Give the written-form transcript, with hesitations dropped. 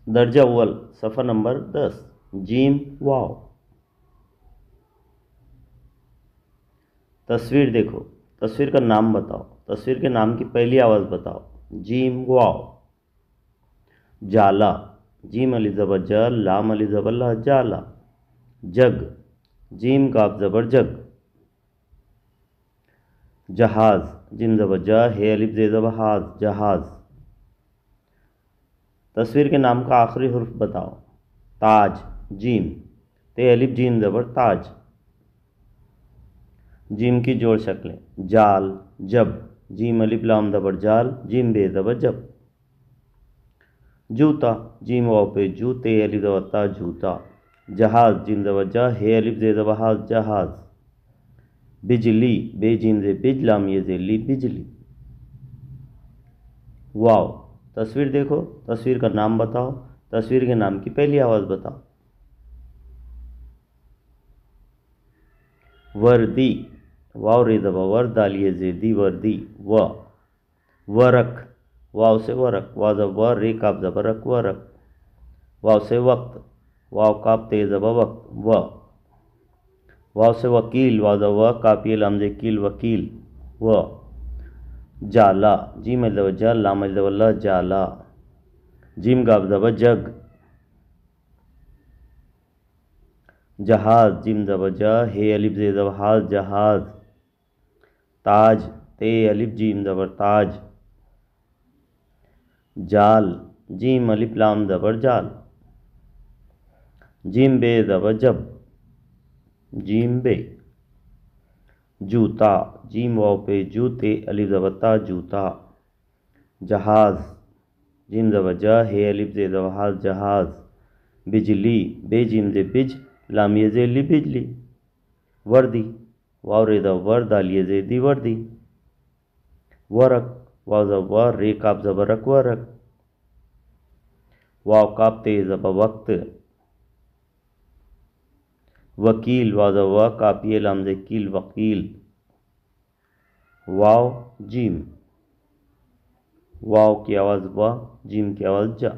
दर्जा अव्वल सफ़ा नंबर 10। जीम वाव। तस्वीर देखो, तस्वीर का नाम बताओ, तस्वीर के नाम की पहली आवाज़ बताओ। जीम वाव। जाला, जीम अली ज़बर ज, लाम अली ज़बर ला, जाला। जग, जीम काफ ज़बर जग। जहाज, जिम ज़बर ज, हे अलिफ जे ज़बर हाज, जहाज। तस्वीर के नाम का आखिरी हुर्फ बताओ। ताज, जीम, ते अलिफ जीम ज़बर ताज। जीम की जोड़ शक्लें। जाल, जब, जीम अलिफ लाम ज़बर जाल, जीम बे ज़बर जब। जूता, जीम वाव पे जू, ते अलिफ ज़बर ता, जूता। जहाज, जीम ज़बर जा, हे अलिफ जे ज़बर हाज, जहाज। बिजली, बे जीम जे बिज, लाम ये जे ली, बिजली। वाव। तस्वीर देखो, तस्वीर का नाम बताओ, तस्वीर के नाम की पहली आवाज़ बताओ। वर्दी, वाव रे दबा वर, दाल ये जे दी, वर्दी। व। वरक, वाव से वरक, वाव जब व, रे काफ ज़बर रक, वरक। वाव से वक्त, वाव काफ ते ज़बर वक्त, व। वाव से वकील, वाव जब व, काफ ये लाम जे कील, वकील। व। जाला, जीम अल ज़बर जा, लाम अल ज़बर ला, जाला। जीम गाफ ज़बर जग। जहाज, जिम ज़बर जा, हे अलिफ जे ज़बर हाज, जहाज। ताज, ते अलिफ जीम ज़बर ताज। जाल, जीम अलिफ लाम ज़बर जाल। जीम बे ज़बर जब, जीम बे। जूता, जीम वाव पे जू, ते अलिफ ज़बर ता, जूता। जहाज, जिम ज़बर जा, हे अलिफ जे ज़बर हाज, जहाज। बिजली, बे जीम जे बिज, लाम ये जे ली, बिजली। वर्दी, वाव रे ज़बर वर, दाल ये जे दी, वर्दी। वरक, वाव ज़बर वर, रे काफ ज़बर रक, वरक। वाव काफ ते ज़बर वक्त। वकील, वाव ज़बर व, काफ ये लाम जे कील, वकील। वाव, जीम, वाव की आवाज़ व, जीम की आवाज़ जा।